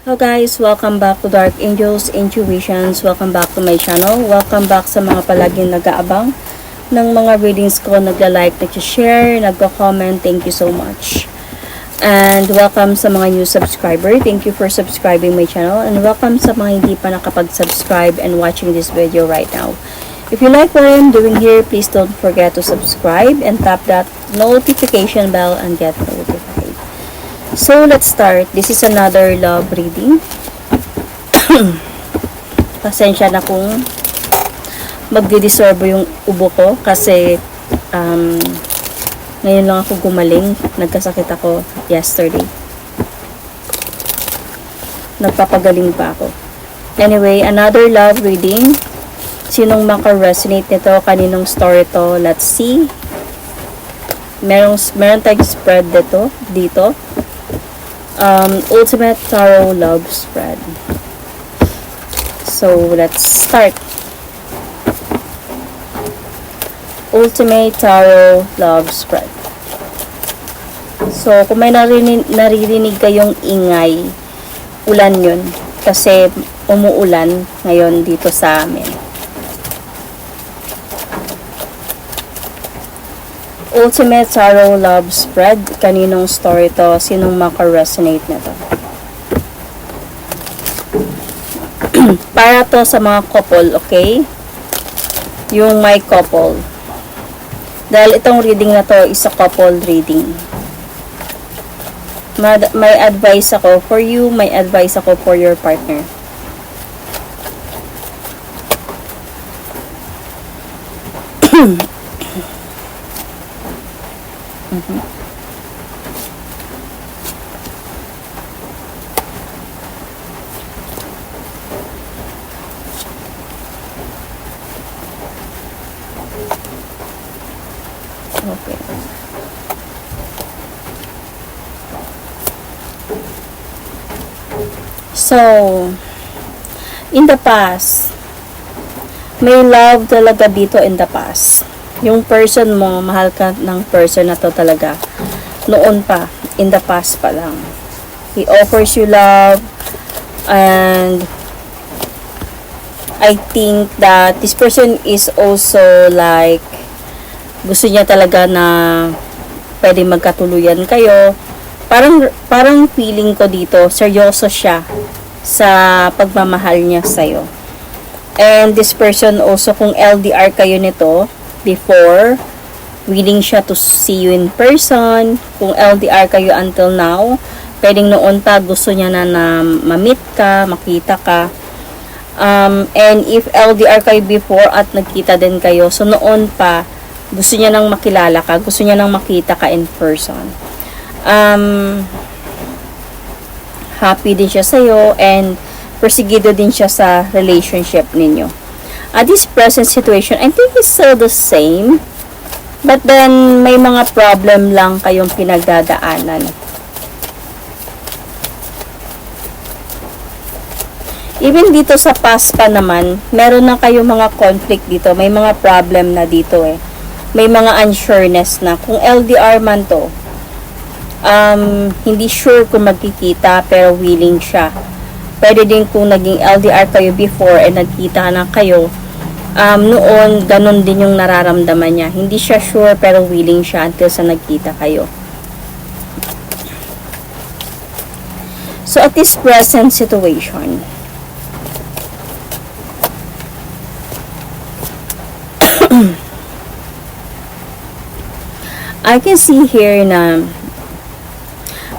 Hello guys, welcome back to Dark Angels Intuitions. Welcome back to my channel. Welcome back sa mga palaging nag-aabang ng mga readings ko, nagla-like, nag-share, nagko-comment. Thank you so much. And welcome sa mga new subscriber. Thank you for subscribing my channel. And welcome sa mga hindi pa nakapag-subscribe and watching this video right now. If you like what I'm doing here, please don't forget to subscribe and tap that notification bell and get notified. So, let's start. This is another love reading. Pasensya na kung magdidisorbo yung ubo ko kasi ngayon lang ako gumaling. Nagkasakit ako yesterday. Nagpapagaling pa ako. Anyway, another love reading. Sinong maka-resonate nito? Kaninong story to? Let's see. Meron tayong spread dito. Ultimate Tarot Love Spread. So, let's start. Ultimate Tarot Love Spread. So, kung may naririnig kayong ingay, ulan yun. Kasi umuulan ngayon dito sa amin. Ultimate Tarot Love Spread. Kaninong story to? Sinong maka-resonate na to? Para to sa mga couple, okay? Yung may couple. Dahil itong reading na to is a couple reading. May advice ako for you, may advice ako for your partner. Okay. So, in the past, may love talaga dito in the past. Yung person mo, mahal ka ng person na to talaga. Noon pa, in the past pa lang. He offers you love, and I think that this person is also like, gusto niya talaga na pwede magkatuluyan kayo. Parang feeling ko dito, seryoso siya sa pagmamahal niya sa'yo. And this person also, kung LDR kayo nito, before, willing siya to see you in person. Kung LDR kayo until now, pwedeng noon pa gusto niya na ma-meet ka, makita ka. And if LDR kayo before at nagkita din kayo, so noon pa, gusto niya nang makilala ka, gusto niya nang makita ka in person. Happy din siya sa'yo, and persigido din siya sa relationship ninyo. At this present situation, I think it's still the same. But then, may mga problem lang kayong pinagdadaanan. Even dito sa past pa naman, meron na kayong mga conflict dito. May mga problem na dito eh. May mga unsureness na. Kung LDR man to, hindi sure kung magkikita, pero willing siya. Pwede din kung naging LDR kayo before and nagkita na kayo, noon, ganun din yung nararamdaman niya. Hindi siya sure, pero willing siya until sa nagkita kayo. So, at this present situation, I can see here na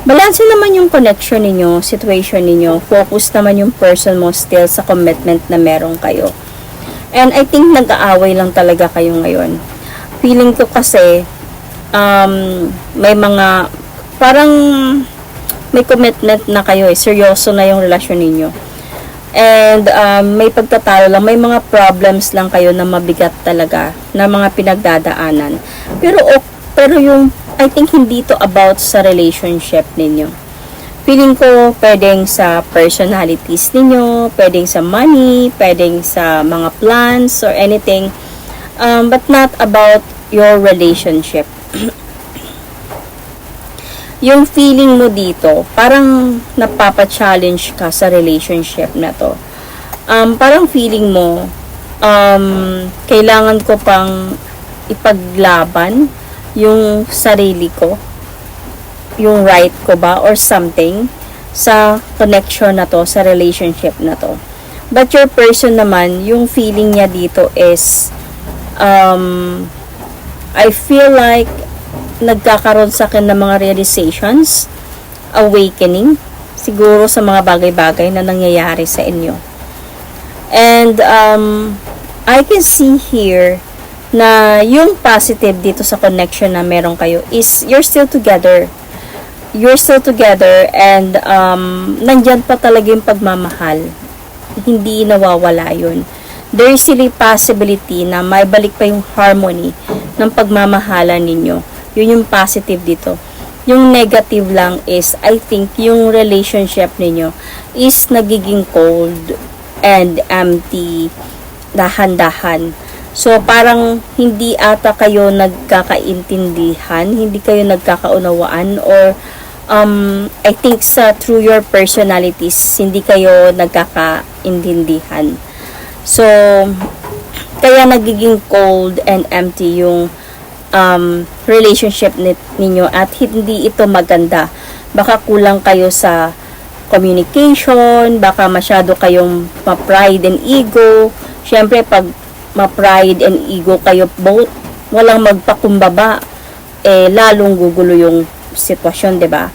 balanse naman yung connection ninyo, situation ninyo. Focus naman yung person mo still sa commitment na meron kayo. And I think nag-aaway lang talaga kayo ngayon. Feeling ko kasi, may mga, parang may commitment na kayo eh. Seryoso na yung relasyon ninyo. And may pagtatalo lang, may mga problems lang kayo na mabigat talaga, na mga pinagdadaanan. Pero yung, I think hindi to about sa relationship ninyo. Feeling ko, pwedeng sa personalities ninyo, pwedeng sa money, pwedeng sa mga plans or anything, but not about your relationship. yung feeling mo dito, parang napapa-challenge ka sa relationship na to. Parang feeling mo, kailangan ko pang ipaglaban yung sarili ko, yung right ko ba, or something, sa connection na to, sa relationship na to. But your person naman, yung feeling niya dito is, I feel like, nagkakaroon sa akin ng mga realizations, awakening, siguro sa mga bagay-bagay na nangyayari sa inyo. And, I can see here, na yung positive dito sa connection na meron kayo is, you're still together. You're still together, and, nandyan pa talaga yung pagmamahal. Hindi nawawala yun. There is still a possibility na may balik pa yung harmony ng pagmamahalan ninyo. Yun yung positive dito. Yung negative lang is, I think, yung relationship ninyo is nagiging cold and empty, dahan-dahan. So, parang hindi ata kayo nagkakaintindihan, hindi kayo nagkakaunawaan, or I think through your personalities, hindi kayo nagkakaintindihan. So, kaya nagiging cold and empty yung relationship ninyo, at hindi ito maganda. Baka kulang kayo sa communication, baka masyado kayong ma-pride and ego. Syempre, pag ma-pride and ego kayo both, walang magpakumbaba, lalong gugulo yung sitwasyon, 'di ba?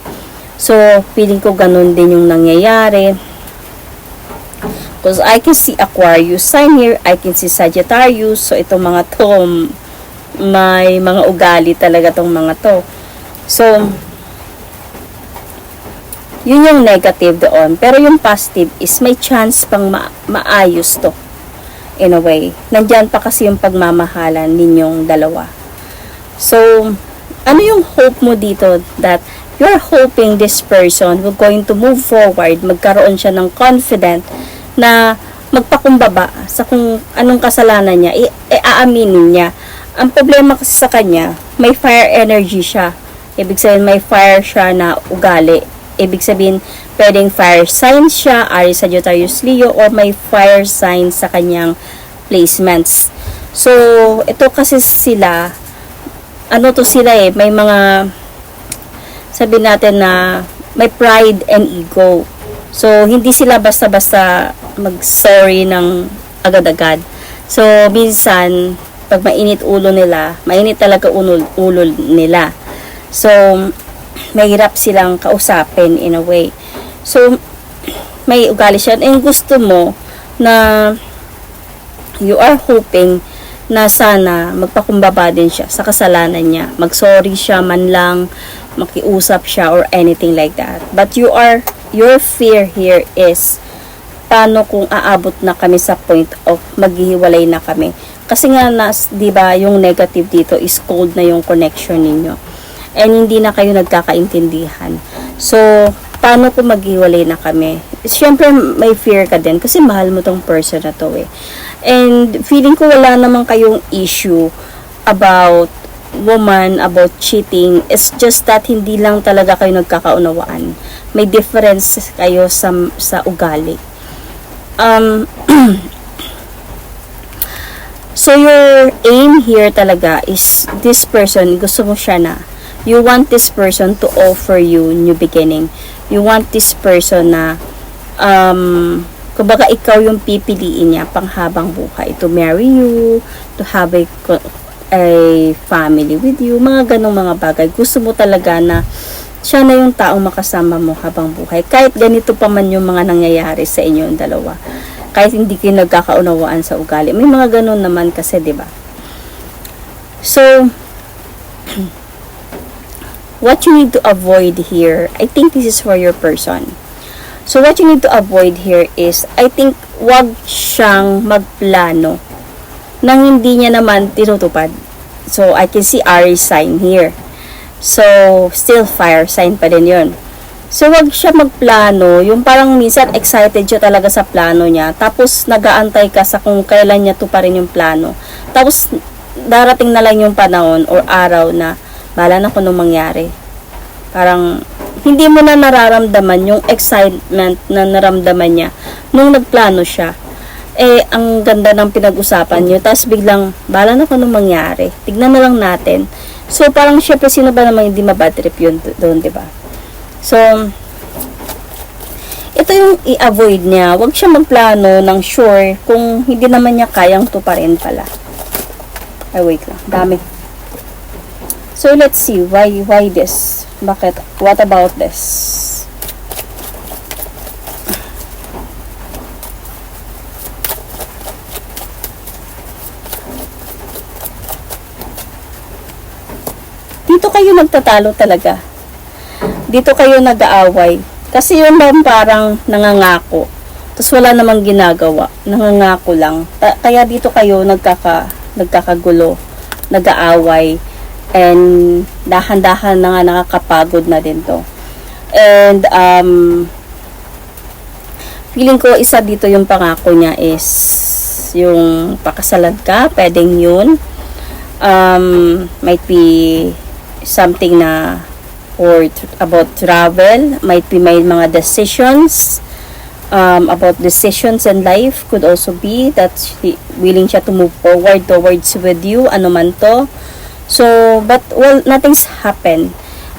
So, feeling ko ganun din yung nangyayari. Because I can see Aquarius sign here, I can see Sagittarius. So, itong mga to, may mga ugali talaga tong mga to. So, yun yung negative doon. Pero yung positive is may chance pang maayos to. In a way. Nandyan pa kasi yung pagmamahalan ninyong dalawa. So, ano yung hope mo dito? That you're hoping this person will going to move forward, magkaroon siya ng confident na magpakumbaba sa kung anong kasalanan niya, aaminin niya. Ang problema kasi sa kanya, may fire energy siya. Ibig sabihin, may fire siya na ugali. Ibig sabihin, pwedeng fire sign siya, Aries, Sagittarius, Leo, or may fire sign sa kanyang placements. So, ito kasi sila, ano to sila may mga, sabihin natin na, may pride and ego. So, hindi sila basta-basta mag-sorry ng agad-agad. So, minsan, pag mainit ulo nila, mainit talaga ulo nila. So, mahirap silang kausapin in a way. So, may ugali siya. And gusto mo na you are hoping na sana magpakumbaba din siya sa kasalanan niya. Mag-sorry siya man lang, makiusap siya or anything like that. But your fear here is, paano kung aabot na kami sa point of maghihiwalay na kami? Kasi nga, 'di ba, yung negative dito is cold na yung connection ninyo. And hindi na kayo nagkakaintindihan. So, paano kung maghiwalay na kami? Siyempre, may fear ka din kasi mahal mo tong person na to And feeling ko wala naman kayong issue about woman, about cheating. It's just that hindi lang talaga kayo nagkakaunawaan. May difference kayo sa ugali. So, your aim here talaga is this person, gusto mo siya na. You want this person to offer you new beginning. You want this person na, kumbaga ikaw yung pipiliin niya panghabang buhay. To marry you, to have a family with you, mga ganong mga bagay. Gusto mo talaga na siya na yung taong makasama mo habang buhay. Kahit ganito pa man yung mga nangyayari sa inyo yung dalawa. Kahit hindi kayo nagkakaunawaan sa ugali. May mga ganun naman kasi, 'di ba? So, what you need to avoid here, I think this is for your person. So, what you need to avoid here is, I think, wag siyang magplano nang hindi niya naman tinutupad. So, I can see Aries sign here. So, still fire sign pa din yun. So, wag siya magplano, yung parang minsan excited siya talaga sa plano niya, tapos nag-aantay ka sa kung kailan niya tuparin yung plano. Tapos, darating na lang yung panahon or araw na, bahala na kung anong mangyari. Parang, hindi mo na nararamdaman yung excitement na naramdaman niya nung nagplano siya. Eh, ang ganda ng pinag-usapan nyo, tapos biglang, bala na kung anong mangyari. Tignan na lang natin. So, parang syempre, sino ba naman hindi mabad trip yun doon, diba? So, ito yung i-avoid niya. Huwag siya magplano ng sure kung hindi naman niya kayang tuparin pala. Ay, wait lang. Dami. So, let's see. Why this? Bakit? What about this? Dito kayo nagtatalo talaga. Dito kayo nag-aaway. Kasi yun lang parang nangangako. Tapos wala namang ginagawa. Nangangako lang. Kaya dito kayo nagkakagulo, nag-aaway, and dahan-dahan na nga nakakapagod na din to. And feeling ko isa dito yung pangako niya is yung pakasalan ka, pwedeng yun. Might be something na or about travel, might be may mga decisions about decisions in life, could also be that willing siya to move forward towards with you, ano man to. So, but well, nothing's happened.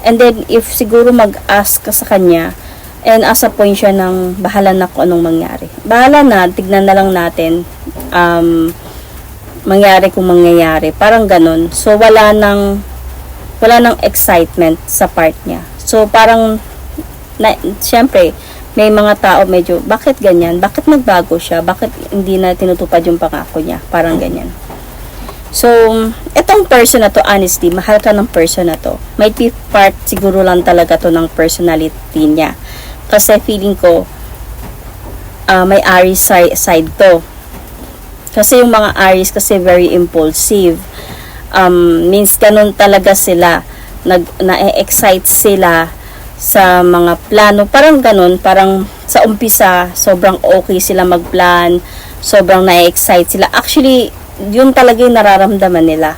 And then, if siguro mag-ask ka sa kanya, and as a point siya ng bahala na kung anong mangyari. Bahala na, tignan na lang natin, mangyari kung mangyayari. Parang ganun. So, wala nang excitement sa part niya. So, parang, syempre, may mga tao medyo, bakit ganyan? Bakit nagbago siya? Bakit hindi na tinutupad yung pangako niya? Parang ganyan. So, etong person na to, honestly, mahal ka ng person na to. Might be part, siguro lang talaga to ng personality niya. Kasi feeling ko, may Aries side to. Kasi yung mga Aries kasi very impulsive. Means ganun talaga sila, na-excite sila sa mga plano, parang ganun, parang sa umpisa sobrang okay sila magplan, sobrang na-excite sila. Actually, yun talaga yung nararamdaman nila.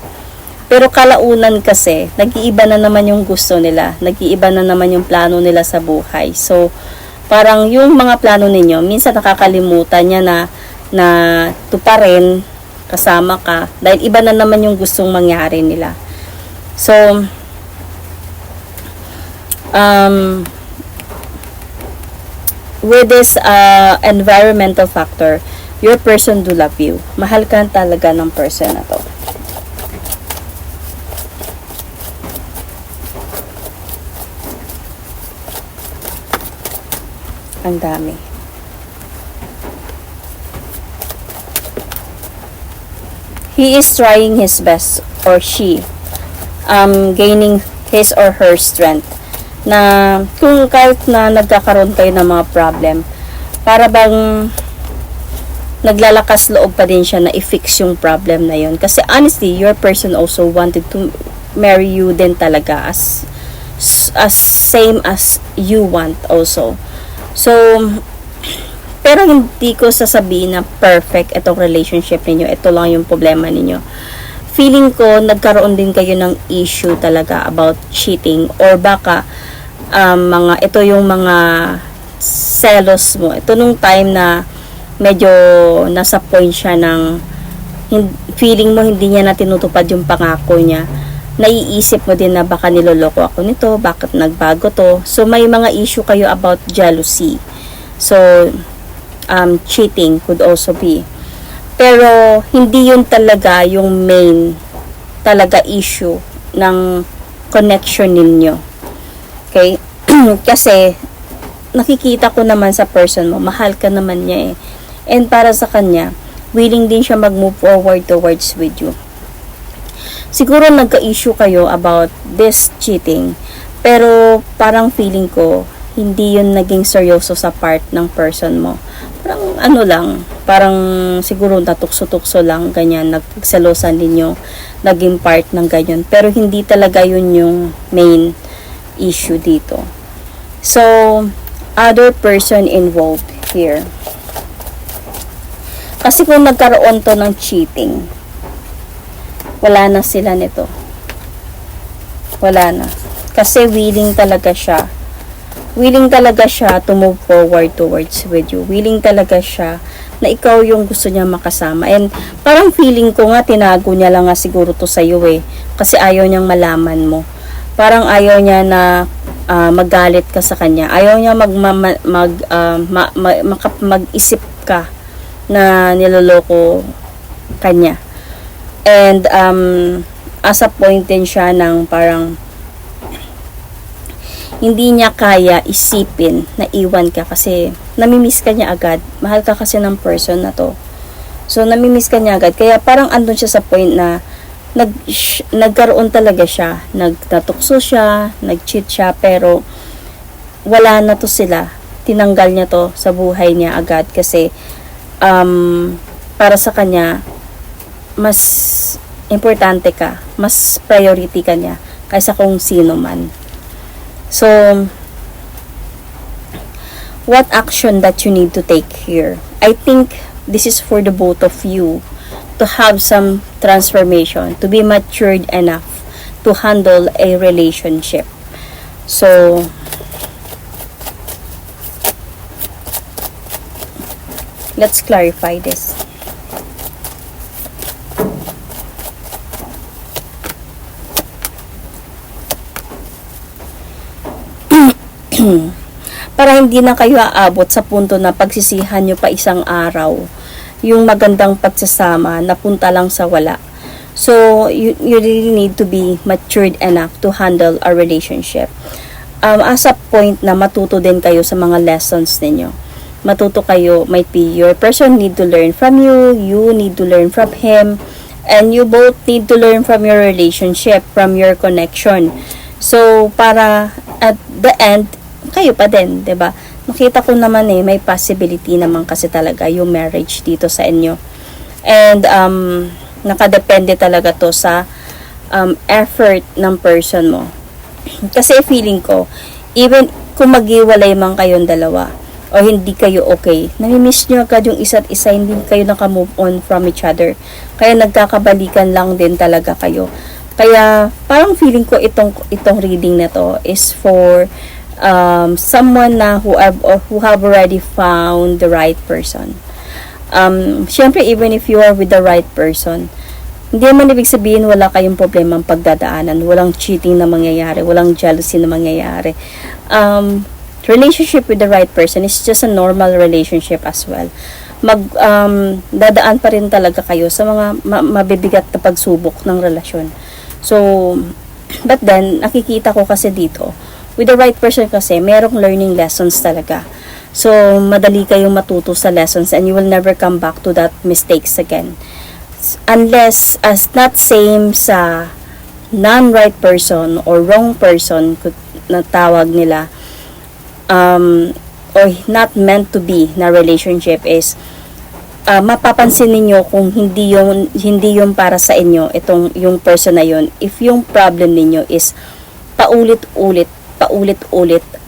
Pero kalaunan kasi, nag-iiba na naman yung gusto nila, nag-iiba na naman yung plano nila sa buhay. So, parang yung mga plano ninyo, minsan nakakalimutan niya na tuparin, kasama ka, dahil iba na naman yung gustong mangyari nila. So, with this environmental factor, your person do love you. Mahal ka talaga ng person na to. Ang dami. He is trying his best, or she, gaining his or her strength. Na kung kahit na nagkakaroon kayo ng mga problem, para bang naglalakas loob pa din siya na i-fix yung problem na yun. Kasi honestly, your person also wanted to marry you din talaga as same as you want also. So, pero hindi ko sasabihin na perfect itong relationship ninyo. Ito lang yung problema ninyo. Feeling ko, nagkaroon din kayo ng issue talaga about cheating. Or baka, ito yung mga selos mo. Ito nung time na medyo nasa point siya ng feeling mo hindi niya na tinutupad yung pangako niya. Naiisip mo din na baka niloloko ako nito, bakit nagbago to. So, may mga issue kayo about jealousy. So, cheating could also be. Pero, hindi yun talaga yung main talaga issue ng connection ninyo. Okay? Kasi, nakikita ko naman sa person mo, mahal ka naman niya eh. And para sa kanya, willing din siya mag-move forward towards with you. Siguro nagka-issue kayo about this cheating, pero parang feeling ko, hindi yun naging seryoso sa part ng person mo. Parang ano lang, parang siguro natukso-tukso lang, ganyan, nagselosan ninyo, naging part ng ganyan. Pero hindi talaga yun yung main issue dito. So, other person involved here. Kasi kung nagkaroon to ng cheating, wala na sila nito. Wala na. Kasi willing talaga siya. Willing talaga siya to move forward towards with you. Willing talaga siya na ikaw yung gusto niya makasama. And parang feeling ko nga, tinago niya lang nga siguro to sa'yo eh. Kasi ayaw niyang malaman mo. Parang ayaw niya na magalit ka sa kanya. Ayaw niya mag-isip ka na niloloko kanya. And as a point din siya ng parang hindi niya kaya isipin na iwan ka kasi namimiss ka niya agad. Mahal ka kasi ng person na to. So, namimiss ka niya agad. Kaya parang andun siya sa point na nagkaroon talaga siya. Nagtatukso siya, nag-cheat siya, pero wala na to sila. Tinanggal niya to sa buhay niya agad kasi para sa kanya, mas importante ka. Mas priority ka niya kaysa kung sino man. So, what action that you need to take here? I think this is for the both of you to have some transformation, to be matured enough to handle a relationship. So, let's clarify this. Para hindi na kayo aabot sa punto na pagsisihan nyo pa isang araw yung magandang pagsasama na punta lang sa wala. So, you really need to be matured enough to handle a relationship. As a point na matuto din kayo sa mga lessons ninyo. Matuto kayo, might be your person need to learn from you, you need to learn from him, and you both need to learn from your relationship, from your connection. So, para at the end, kayo pa din, 'di ba? Nakita ko naman may possibility naman kasi talaga yung marriage dito sa inyo. And nakadepende talaga to sa effort ng person mo. Kasi feeling ko, even kung maghiwalay man kayong dalawa o hindi kayo okay, nami-miss nyo agad yung isa't isa, hindi kayo naka-move on from each other. Kaya nagkakabalikan lang din talaga kayo. Kaya parang feeling ko itong reading na to is for someone na who have already found the right person. Syempre, even if you are with the right person, hindi naman ibig sabihin wala kayong problemang pagdadaanan, walang cheating na mangyayari, walang jealousy na mangyayari. Relationship with the right person is just a normal relationship as well. Dadaan pa rin talaga kayo sa mga mabibigat na pagsubok ng relasyon. So, but then, nakikita ko kasi dito, with the right person kasi, merong learning lessons talaga. So, madali kayong matuto sa lessons and you will never come back to that mistakes again. Unless, as not same sa non-right person or wrong person na tawag nila, or not meant to be na relationship is, mapapansin ninyo kung hindi yung para sa inyo, yung person na yun, if yung problem ninyo is paulit-ulit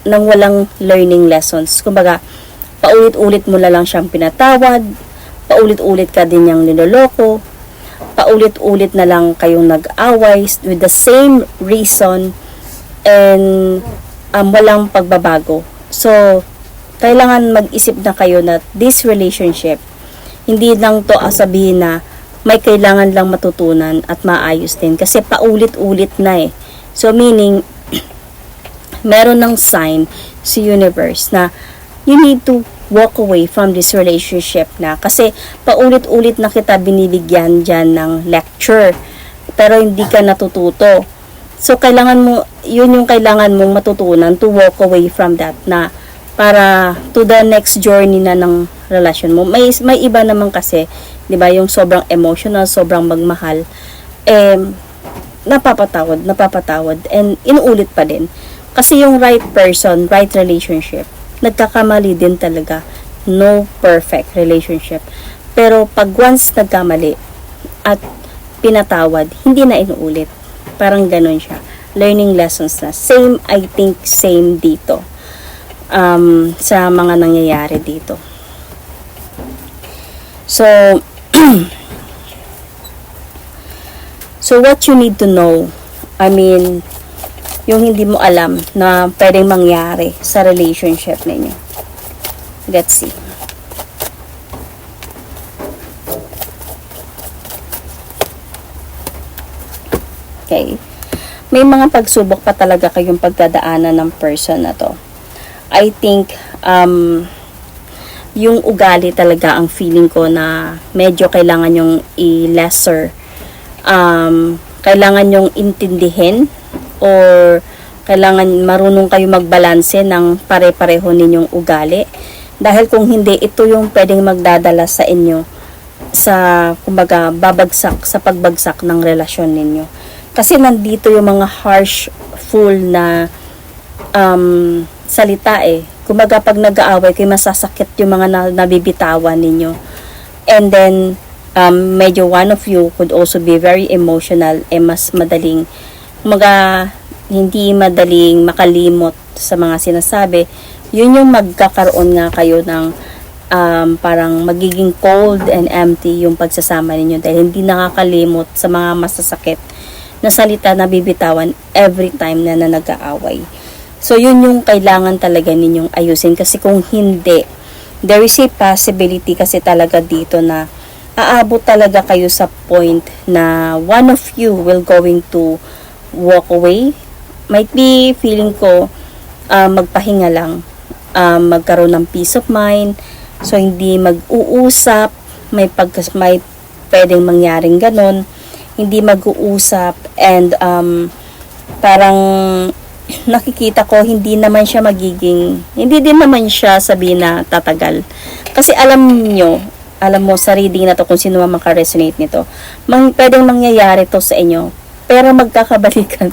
nang walang learning lessons. Kumbaga, paulit-ulit mo lang siyang pinatawad, paulit-ulit ka din niyang niloloko, paulit-ulit na lang kayong nag-away with the same reason and walang pagbabago. So, kailangan mag-isip na kayo na this relationship, hindi lang to sabihin na may kailangan lang matutunan at maayos din kasi paulit-ulit na So, meaning, meron ng sign si universe na you need to walk away from this relationship na kasi paulit-ulit na kita binibigyan dyan ng lecture pero hindi ka natututo. So, kailangan mo, yun yung kailangan mong matutunan to walk away from that na para to the next journey na ng relasyon mo. May iba naman kasi, di ba, yung sobrang emotional, sobrang magmahal, napapatawad, and inuulit pa din. Kasi yung right person, right relationship, nagkakamali din talaga. No perfect relationship. Pero pag once nagkamali at pinatawad, hindi na inuulit. Parang ganun siya. Learning lessons na. Same, I think, same dito. Sa mga nangyayari dito. So, so what you need to know, I mean, yung hindi mo alam na pwedeng mangyari sa relationship ninyo. Let's see. Okay. May mga pagsubok pa talaga kayong pagdadaanan ng person na to. I think, yung ugali talaga ang feeling ko na medyo kailangan yung i-lesser. Kailangan yung intindihin or kailangan marunong kayo magbalanse ng pare-pareho ninyong ugali. Dahil kung hindi, ito yung pwedeng magdadala sa inyo sa, kumbaga, babagsak, sa pagbagsak ng relasyon ninyo. Kasi nandito yung mga harshful na salita eh. Kumbaga pag nag-aaway kayo, masasakit yung mga nabibitawan ninyo. And then, medyo one of you could also be very emotional mas madaling, kumbaga, hindi madaling makalimot sa mga sinasabi. Yun yung magkakaroon nga kayo ng parang magiging cold and empty yung pagsasama ninyo dahil hindi nakakalimot sa mga masasakit na salita na bibitawan every time na nag-aaway. So, yun yung kailangan talaga ninyong ayusin. Kasi kung hindi, there is a possibility kasi talaga dito na aabot talaga kayo sa point na one of you will going to walk away. Might be feeling ko magpahinga lang. Magkaroon ng peace of mind. So, hindi mag-uusap. May pwedeng mangyaring ganon. Hindi mag-uusap. And parang nakikita ko hindi naman siya hindi din naman siya sabihin na tatagal. Kasi alam mo sa reading na to kung sino man maka-resonate nito, pwedeng mangyayari to sa inyo, pero magkakabalikan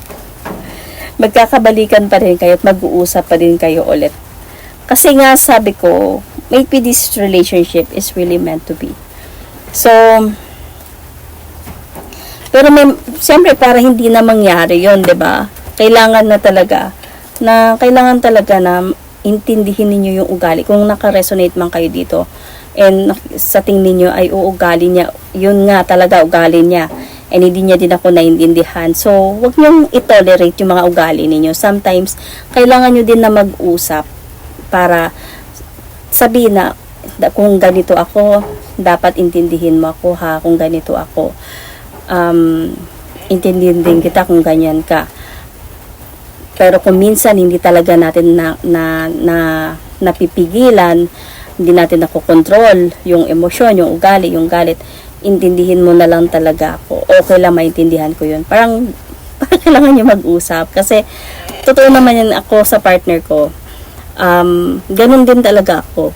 pa rin kayo at mag-uusap pa rin kayo ulit. Kasi nga sabi ko, maybe this relationship is really meant to be. So, pero siyempre para hindi na mangyari yon, 'di ba? Kailangan talaga na intindihin ninyo yung ugali. Kung naka-resonate man kayo dito, and sa tingin niyo ay uugali niya, yun nga talaga ugali niya. And hindi niya din ako naiintindihan. So, wag niyong i-tolerate yung mga ugali ninyo. Sometimes, kailangan niyo din na mag-usap para sabihin na kung ganito ako, dapat intindihin mo ako ha, kung ganito ako. Intindihin din kita kung ganyan ka. Pero kung minsan hindi talaga natin napipigilan, hindi natin nakokontrol yung emosyon, yung ugali, yung galit, intindihin mo na lang talaga ako. Okay lang, maintindihan ko yun. Parang kailangan nyo mag-usap. Kasi, totoo naman yan ako sa partner ko. Ganun din talaga ako.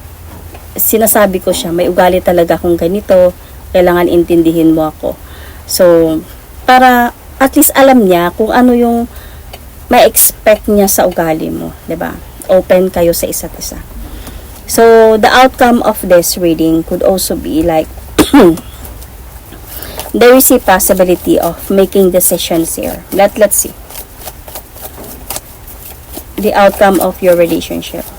Sinasabi ko siya, may ugali talaga akong ganito, kailangan intindihin mo ako. So, para at least alam niya kung ano yung ma-expect niya sa ugali mo, 'di ba? Open kayo sa isa't isa. So, the outcome of this reading could also be like there is a possibility of making decisions here. Let's see. The outcome of your relationship.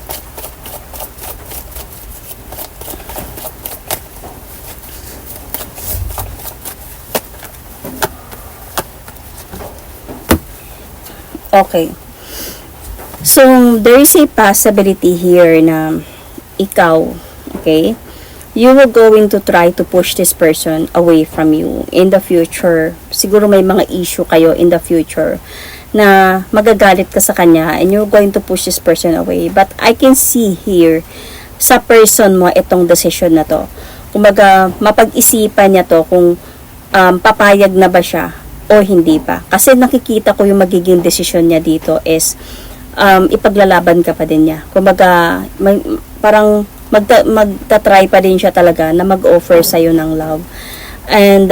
Okay. So, there is a possibility here na ikaw, okay, you were going to try to push this person away from you in the future. Siguro may mga issue kayo in the future na magagalit ka sa kanya and you're going to push this person away. But I can see here sa person mo itong decision na to. Kumbaga, mapag-isipan niya to kung papayag na ba siya o hindi pa. Kasi nakikita ko yung magiging desisyon niya dito is ipaglalaban ka pa din niya. Kumbaga, parang magta-try pa din siya talaga na mag-offer sa'yo ng love. And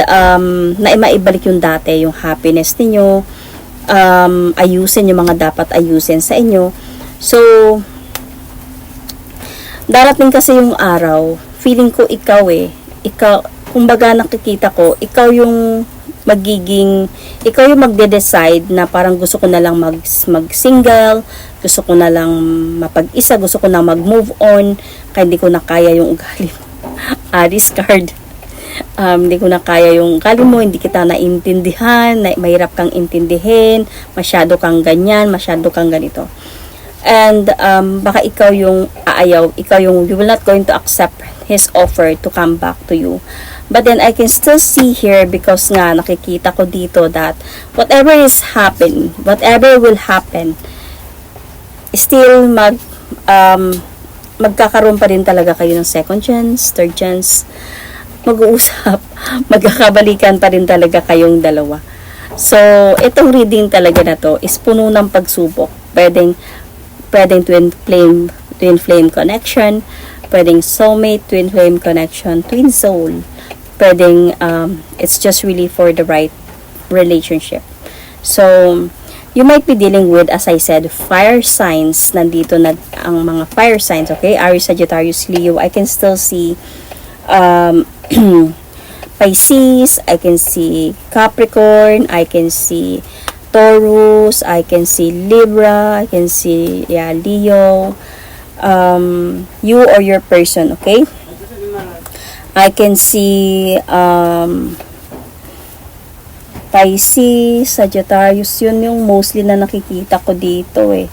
na maibalik yung dati, yung happiness ninyo, ayusin yung mga dapat ayusin sa inyo. So, darating kasi yung araw, feeling ko ikaw, kumbaga nakikita ko, ikaw yung magde-decide na parang gusto ko na lang mag-single, gusto ko na lang mapag-isa, gusto ko na mag-move on, kaya hindi ko na kaya yung ugali. Aris card. Hindi ko na kaya yung, kali mo, hindi kita naintindihan, mahirap kang intindihin, masyado kang ganyan, masyado kang ganito. And baka ikaw yung aayaw, ikaw yung, you will not going to accept his offer to come back to you. But then I can still see here, because nga nakikita ko dito that whatever whatever will happen, still magkakaroon pa rin talaga kayo ng second chance, third chance, mag-uusap, magkakabalikan pa rin talaga kayong dalawa. So, itong reading talaga na to is puno ng pagsubok. Pwedeng twin flame connection, pwedeng soulmate, twin flame connection, twin soul. Pwedeng, it's just really for the right relationship. So, you might be dealing with, as I said, fire signs. Nandito ang mga fire signs, okay? Aries, Sagittarius, Leo. I can still see Pisces, I can see Capricorn, I can see Taurus, I can see Libra, I can see Leo. You or your person, okay? I can see Pisces, Sagittarius, yun yung mostly na nakikita ko dito eh.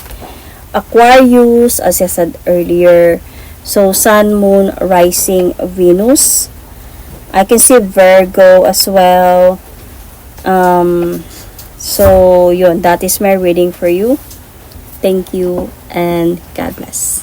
Aquarius, as I said earlier. So, Sun, Moon, Rising, Venus. I can see Virgo as well. So, yun. That is my reading for you. Thank you and God bless.